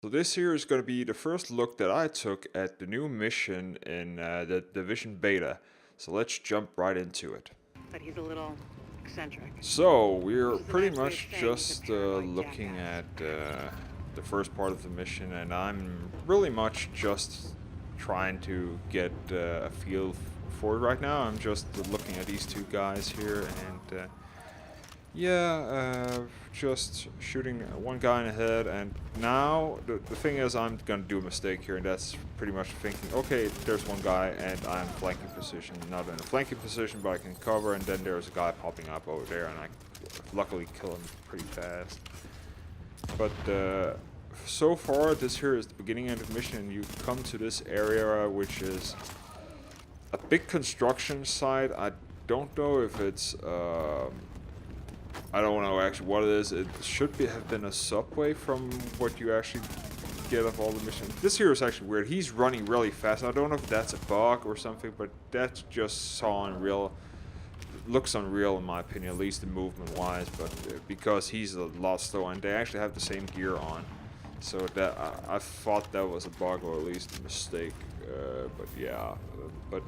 So this here is going to be the first look that I took at the new mission in the Division Beta. So let's jump right into it. But he's a little eccentric. So Which we're is a pretty nice way of much saying he's a just paranoid looking jackass. at the first part of the mission, and I'm really much just trying to get a feel for it right now. I'm just looking at these two guys here, and yeah, just shooting one guy in the head, and now the thing is I'm gonna do a mistake here, and that's pretty much thinking, okay, there's one guy, and I'm flanking position, not in a flanking position, but I can cover, and then there's a guy popping up over there, and I luckily kill him pretty fast. But so far, this here is the beginning of the mission, and you come to this area, which is a big construction site. I don't know if it's I don't know actually what it is. It should have been a subway from what you actually get of all the missions. This here is actually weird. He's running really fast. I don't know if that's a bug or something, but that's just so unreal. Looks unreal in my opinion, at least the movement wise, but because he's a lot slower, and they actually have the same gear on. So that I thought that was a bug or at least a mistake. But yeah, but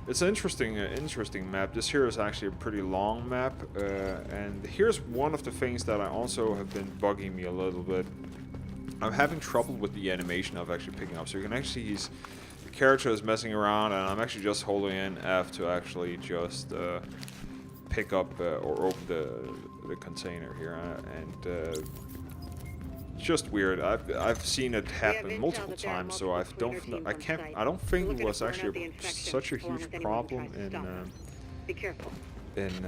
it's an interesting map. This here is actually a pretty long map, and here's one of the things that I also have been bugging me a little bit. I'm having trouble with the animation of actually picking up. So you can actually see the character is messing around, and I'm actually just holding in F to actually just pick up or open the container here, and just weird. I've seen it happen multiple times, so I don't think it was actually such a huge problem Be careful. in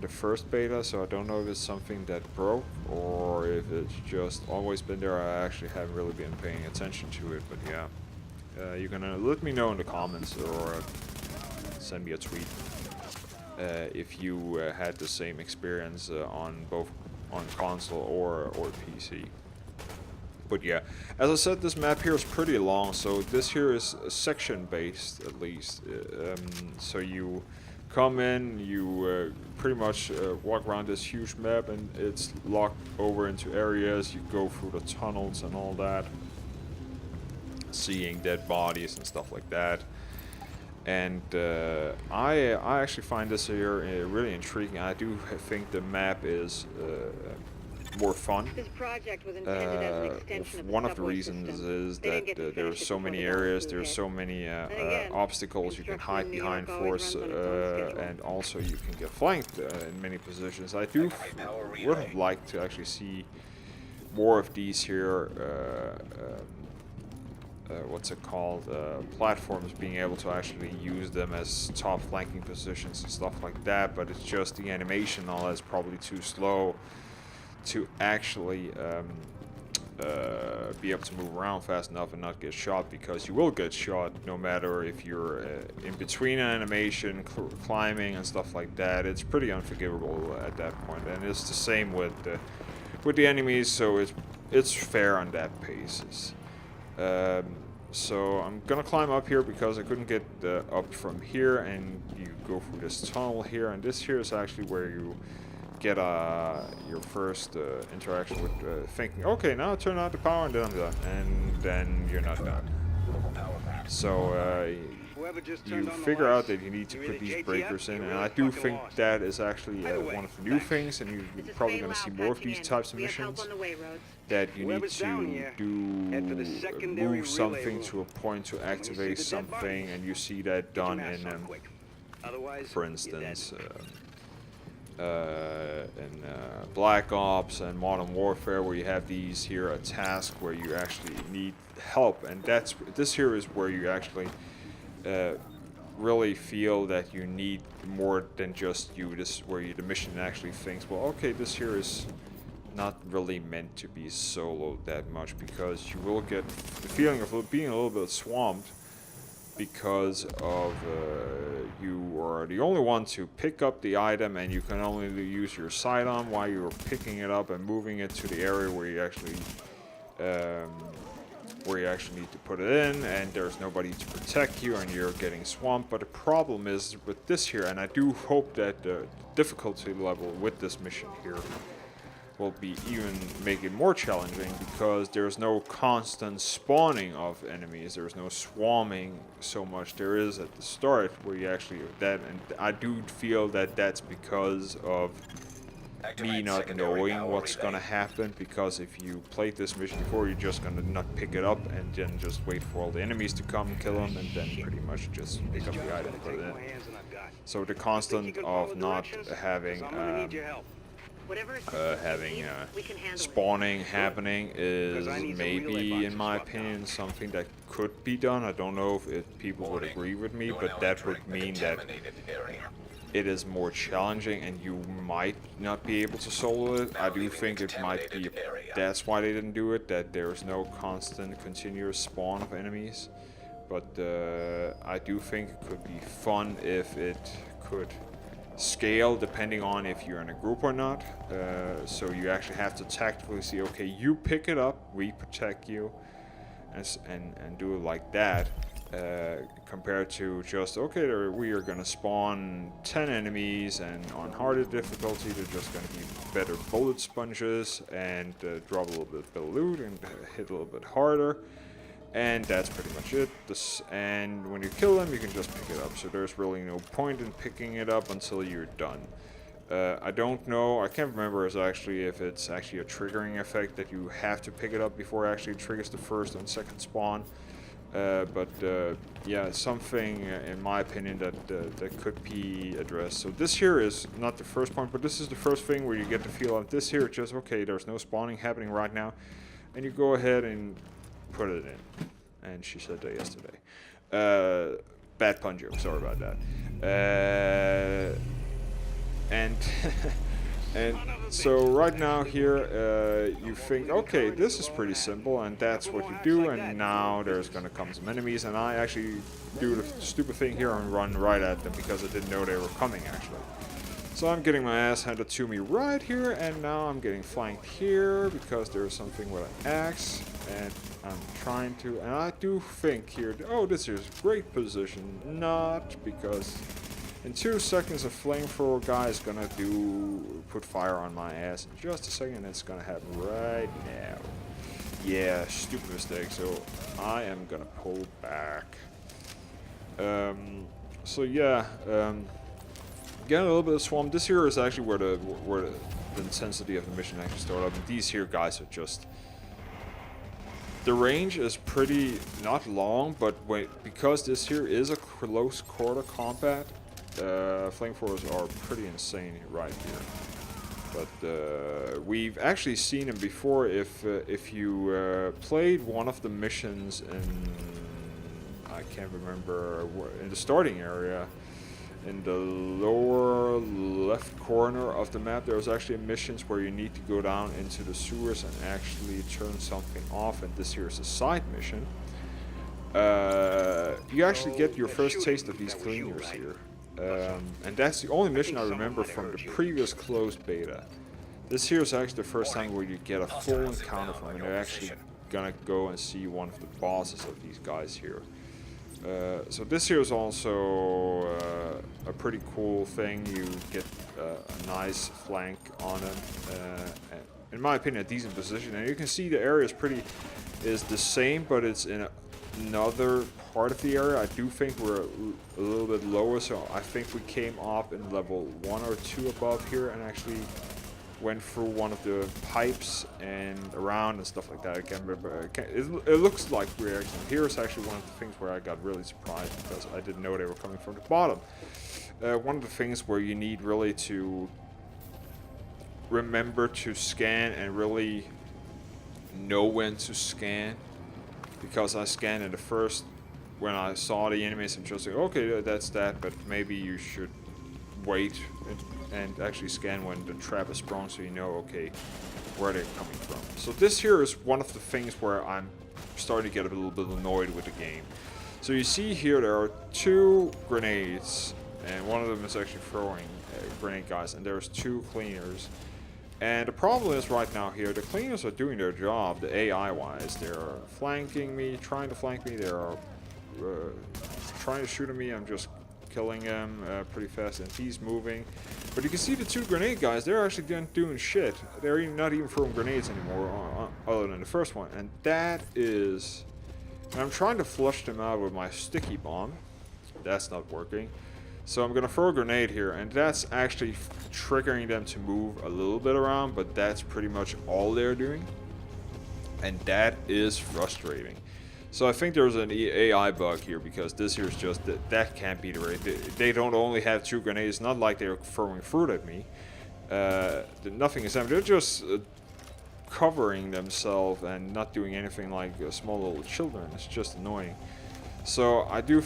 the first beta. So I don't know if it's something that broke or if it's just always been there. I actually haven't really been paying attention to it, but yeah, you're gonna let me know in the comments or send me a tweet if you had the same experience on both on console or PC. But yeah, as I said, this map here is pretty long, so this here is section based at least. So you come in, you pretty much walk around this huge map, and it's locked over into areas. You go through the tunnels and all that, seeing dead bodies and stuff like that. And I actually find this here really intriguing. I do think the map is more fun. This project was intended as an extension of the One of the subway reasons system. is They that didn't get to there are finish it so before many the dollars areas, flew there's hit. so many again, obstacles you can construction hide in New behind York always force, runs on its own schedule. and also you can get flanked in many positions. I do would have liked to actually see more of these here. What's it called? Platforms, being able to actually use them as top flanking positions and stuff like that. But it's just the animation, all that's probably too slow to actually be able to move around fast enough and not get shot, because you will get shot no matter if you're in between an animation, climbing and stuff like that. It's pretty unforgivable at that point, and it's the same with the enemies, so it's fair on that basis. So I'm gonna climb up here because I couldn't get up from here, and you go through this tunnel here, and this here is actually where you get your first interaction with thinking, okay, now turn out the power and then I'm done, and then you're not done. So you figure out that you need to put these breakers in, and I do think that is actually one of the new things, and you're probably going to see more of these types of missions, that you need to move something to a point to activate something, and you see that done in, for instance, in Black Ops and Modern Warfare, where you have these here, a task where you actually need help, and this here is where you actually really feel that you need more than just you. This is where the mission actually thinks, well, okay, this here is not really meant to be solo that much, because you will get the feeling of being a little bit swamped, because of you are the only one to pick up the item, and you can only use your sidearm while you're picking it up and moving it to the area where you actually need to put it in, and there's nobody to protect you, and you're getting swamped. But the problem is with this here, and I do hope that the difficulty level with this mission here will be even make it more challenging because there's no constant spawning of enemies. There's no swarming so much there is at the start where you actually that, and I do feel that that's because of me not knowing what's gonna happen, because if you played this mission before, you're just gonna not pick it up and then just wait for all the enemies to come, kill them, and then pretty much just pick up the item and put it in. So the constant of not having spawning happening is maybe, in my opinion, something that could be done. I don't know if people would agree with me, but that would mean that it is more challenging and you might not be able to solo it. I do think it might be that's why they didn't do it, that there's no constant continuous spawn of enemies. But I do think it could be fun if it could scale depending on if you're in a group or not. So you actually have to tactically see, okay, you pick it up, we protect you, and do it like that. Compared to just, okay, we are gonna spawn 10 enemies, and on harder difficulty they're just gonna be better bullet sponges and drop a little bit of loot and hit a little bit harder, and that's pretty much it. And when you kill them, you can just pick it up, so there's really no point in picking it up until you're done. I don't know, I can't remember if it's actually a triggering effect that you have to pick it up before it actually triggers the first and second spawn. Yeah, something in my opinion that could be addressed. So this here is not the first point, but this is the first thing where you get the feel of this here. It's just, okay, there's no spawning happening right now, and you go ahead and put it in. And she said that yesterday. Bad pun joke, sorry about that. And and so right now here, you think, okay, this is pretty simple, and that's what you do, and now there's gonna come some enemies, and I actually do the stupid thing here and run right at them because I didn't know they were coming, actually. So I'm getting my ass handed to me right here, and now I'm getting flanked here because there's something with an axe, and I'm trying to, and I do think here, oh, this is great position, not because in 2 seconds, a flamethrower guy is gonna put fire on my ass in just a second. It's gonna happen right now. Yeah, stupid mistake. So I am gonna pull back. So yeah, get a little bit of swarm. This here is actually where the intensity of the mission actually started up. And these here guys are just. The range is pretty not long, but because this here is a close quarter combat. Flamethrowers are pretty insane right here, but we've actually seen them before. If you played one of the missions in, I can't remember, in the starting area, in the lower left corner of the map, there's actually missions where you need to go down into the sewers and actually turn something off, and this here is a side mission. You actually get your first taste of these cleaners here. And that's the only mission I remember from the previous closed beta. This here is actually the first time where you get a full encounter from, and you're actually gonna go and see one of the bosses of these guys here. So this here is also a pretty cool thing. You get a nice flank on him, and in my opinion, a decent position. And you can see the area is the same, but it's in another part of the area. I do think we're a little bit lower, so I think we came up in level 1 or 2 above here and actually went through one of the pipes and around and stuff like that. I can't remember. It looks like we're actually here. Is actually one of the things where I got really surprised because I didn't know they were coming from the bottom. One of the things where you need really to remember to scan and really know when to scan, because I scanned in the first, when I saw the enemies, I'm just like, okay, that's that, but maybe you should wait and actually scan when the trap is sprung, so you know, okay, where they're coming from. So this here is one of the things where I'm starting to get a little bit annoyed with the game. So you see here there are 2 grenades, and one of them is actually throwing grenade guys, and there's 2 cleaners. And the problem is right now here, the cleaners are doing their job, the AI wise. They're flanking me, trying to flank me, they're trying to shoot at me, I'm just killing him pretty fast, and he's moving. But you can see the 2 grenade guys, they're actually doing shit. They're not even throwing grenades anymore, other than the first one. And that is... And I'm trying to flush them out with my sticky bomb. That's not working. So I'm going to throw a grenade here, and that's actually triggering them to move a little bit around, but that's pretty much all they're doing. And that is frustrating. So I think there's an AI bug here, because this here is just, that can't be the rate. They don't only have 2 grenades, not like they're throwing fruit at me. Nothing is happening. They're just covering themselves and not doing anything like small little children. It's just annoying. So I do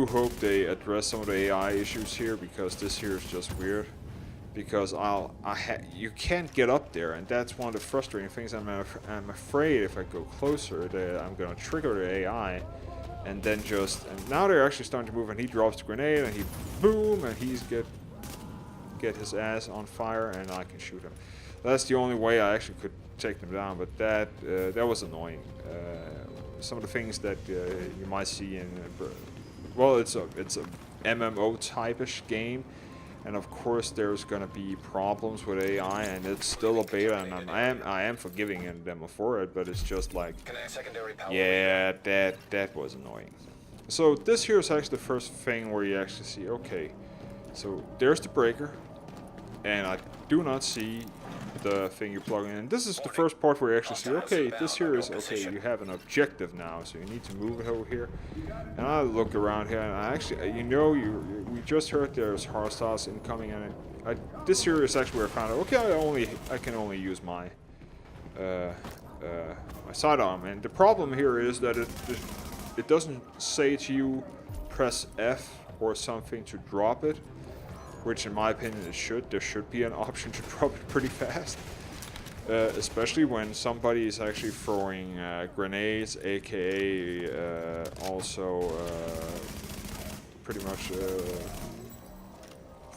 hope they address some of the AI issues here, because this here is just weird. Because you can't get up there, and that's one of the frustrating things. I'm afraid if I go closer that I'm gonna trigger the AI, and then and now they're actually starting to move, and he drops the grenade, and he boom, and he's get his ass on fire, and I can shoot him. That's the only way I actually could take them down, but that was annoying. Some of the things that you might see in well, it's a MMO type-ish game. And of course, there's gonna be problems with AI, and it's still a beta, and I am forgiving them for it, but it's just like, yeah, that was annoying. So this here is actually the first thing where you actually see, okay, so there's the breaker, and I do not see the thing you're plugging in. This is the first part where you actually see, okay, this here is, okay, you have an objective now, so you need to move it over here. And I look around here, and I actually, we just heard there's hostiles incoming, and this here is actually where I found out, okay, I can only use my my sidearm. And the problem here is that it doesn't say to you press F or something to drop it, which in my opinion it should. There should be an option to drop it pretty fast. Especially when somebody is actually throwing grenades, aka also pretty much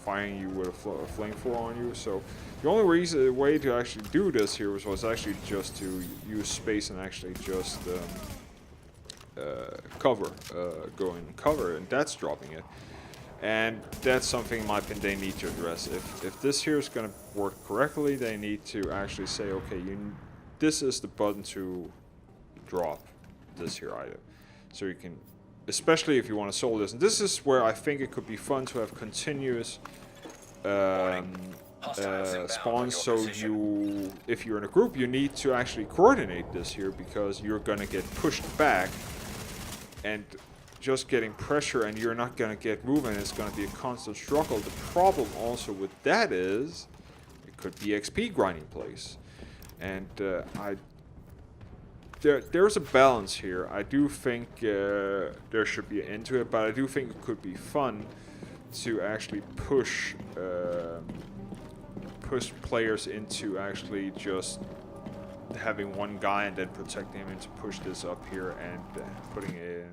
firing you with a flamethrower on you. So the only way to actually do this here was actually just to use space and actually just go and cover, and that's dropping it. And that's something in my opinion they need to address. If this here is going to work correctly, they need to actually say, okay, this is the button to drop this here item. So you can, especially if you want to solve this. And this is where I think it could be fun to have continuous spawns. So if you're in a group, you need to actually coordinate this here, because you're going to get pushed back and just getting pressure, and you're not going to get movement. It's going to be a constant struggle. The problem also with that is it could be XP grinding place, and there's a balance here. I do think there should be an end to it, but I do think it could be fun to actually push players into actually just having one guy and then protecting him, and to push this up here and putting it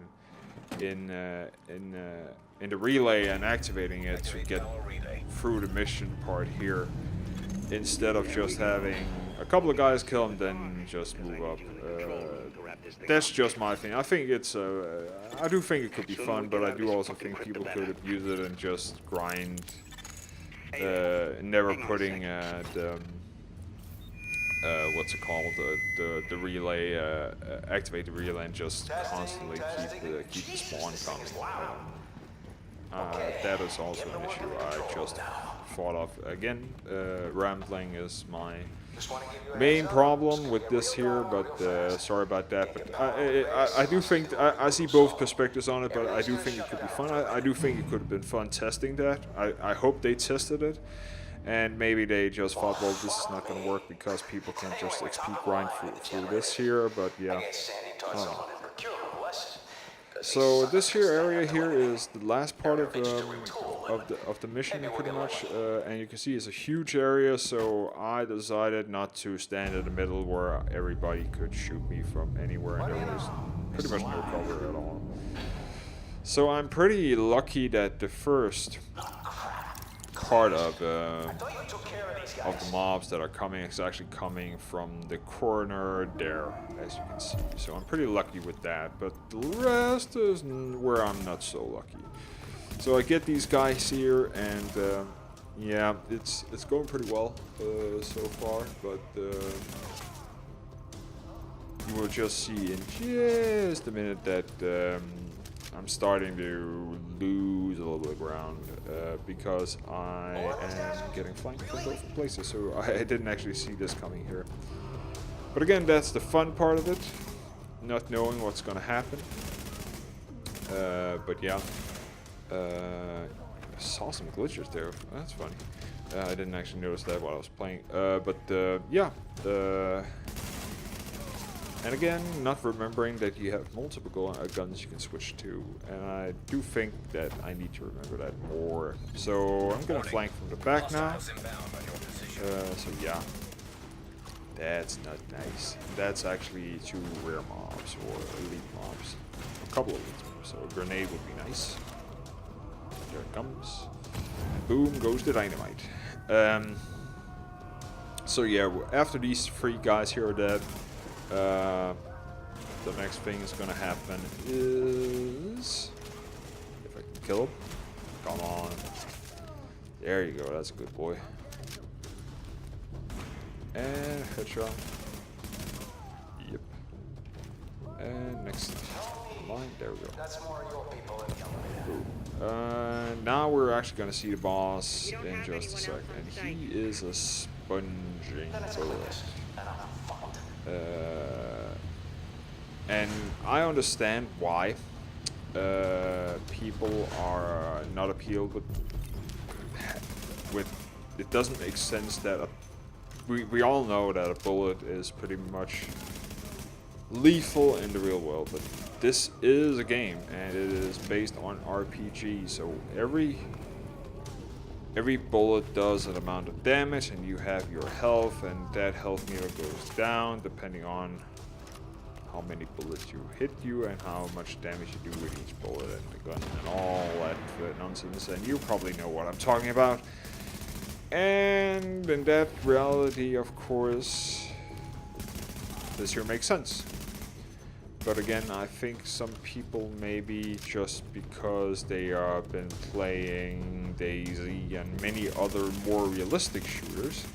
in the relay and activating it to get through the mission part here, instead of just having a couple of guys kill him then just move up. That's just my thing. I think it's I do think it could be fun, but I do also think people could abuse it and just grind, never putting the what's it called, the relay, activate the relay, and just constantly keep the spawn coming. That is also an issue I just thought of. Again, rambling is my main problem with this here, but sorry about that. But I do think, I see both perspectives on it, but I do think it could be fun. I do think it could have been fun testing that. I hope they tested it. And maybe they just thought, well, this is not going to work because people can just XP grind through this here, but yeah. So this here area here is the last part of the mission pretty much, and you can see it's a huge area, so I decided not to stand in the middle where everybody could shoot me from anywhere, and there was pretty much no cover at all. So I'm pretty lucky that the first part of the mobs that are coming is actually coming from the corner there, as you can see. So I'm pretty lucky with that, but the rest is where I'm not so lucky. So I get these guys here, and yeah, it's going pretty well so far, but you will just see in just a minute that I'm starting to lose a little bit of ground because I am getting flanked from both places, so I didn't actually see this coming here. But again, that's the fun part of it, not knowing what's gonna happen. But yeah, I saw some glitches there. That's funny. I didn't actually notice that while I was playing. Yeah. And again, not remembering that you have multiple guns you can switch to, and I do think that I need to remember that more. So I'm gonna flank from the back now. So yeah, that's not nice. That's actually 2 rare mobs or elite mobs, a couple of elite mobs. So a grenade would be nice. There it comes. Boom goes the dynamite. So yeah, after these 3 guys here are dead. The next thing is gonna happen is if I can kill him. Come on. There you go, that's a good boy. And headshot. Yep. And next line, there we go. Boom. Now we're actually gonna see the boss in just a second. And he is a sponging bullet. And I understand why people are not appealed with it. Doesn't make sense that we all know that a bullet is pretty much lethal in the real world, but this is a game and it is based on RPG, so every bullet does an amount of damage, and you have your health, and that health meter goes down depending on how many bullets you hit you and how much damage you do with each bullet and the gun and all that nonsense, and you probably know what I'm talking about. And in that reality, of course, this here makes sense. But again, I think some people maybe just because they have been playing DayZ and many other more realistic shooters,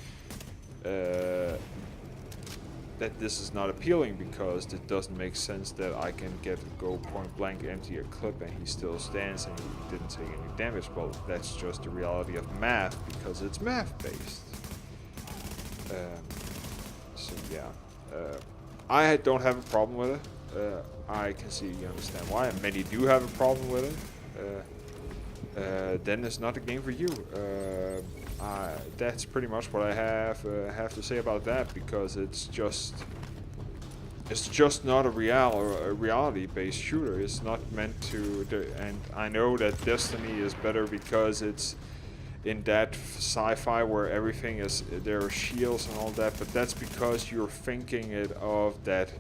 that this is not appealing because it doesn't make sense that I can go point blank empty a clip and he still stands and he didn't take any damage. Well, that's just the reality of math because it's math based. So yeah, I don't have a problem with it. I can see you understand why, and many do have a problem with it. Then it's not a game for you. That's pretty much what I have to say about that, because it's just not a reality-based shooter. It's not meant to. And I know that Destiny is better because it's in that sci-fi where everything is, there are shields and all that, but that's because you're thinking it of that.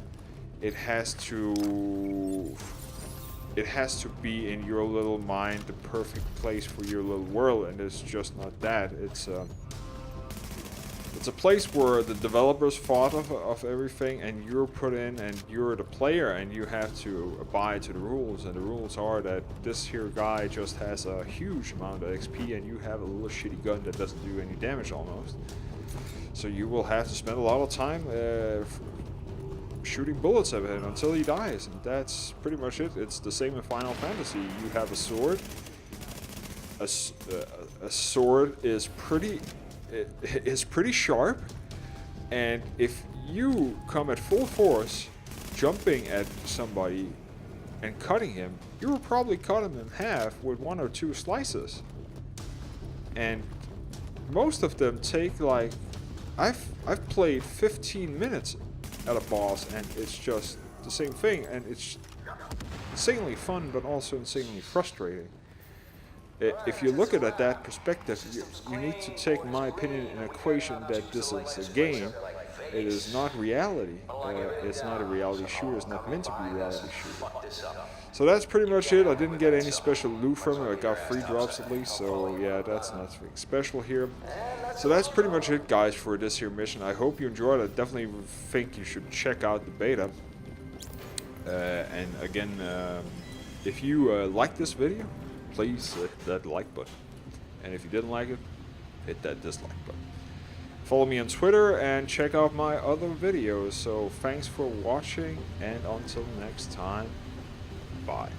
It has to be in your little mind the perfect place for your little world, and it's just not that. It's a place where the developers thought of everything, and you're put in, and you're the player, and you have to abide to the rules. And the rules are that this here guy just has a huge amount of XP, and you have a little shitty gun that doesn't do any damage almost. So you will have to spend a lot of time shooting bullets at him until he dies, and that's pretty much it. It's the same in Final Fantasy. You have a sword. A sword is pretty sharp, and if you come at full force, jumping at somebody and cutting him, you will probably cut him in half with 1 or 2 slices. And most of them take like I've played 15 minutes at a boss, and it's just the same thing, and it's insanely fun but also insanely frustrating. If you look at it that perspective, you need to take my opinion in equation that this is a game. It is not reality. It's not a reality shooter. It's not meant to be a reality shooter. So that's pretty much it. I didn't get any special loot from it. I got 3 drops at least, so yeah, that's nothing special here. So that's pretty much it, guys, for this here mission. I hope you enjoyed it. I definitely think you should check out the beta. And again, if you like this video, please hit that like button. And if you didn't like it, hit that dislike button. Follow me on Twitter and check out my other videos. So thanks for watching, and until next time, bye.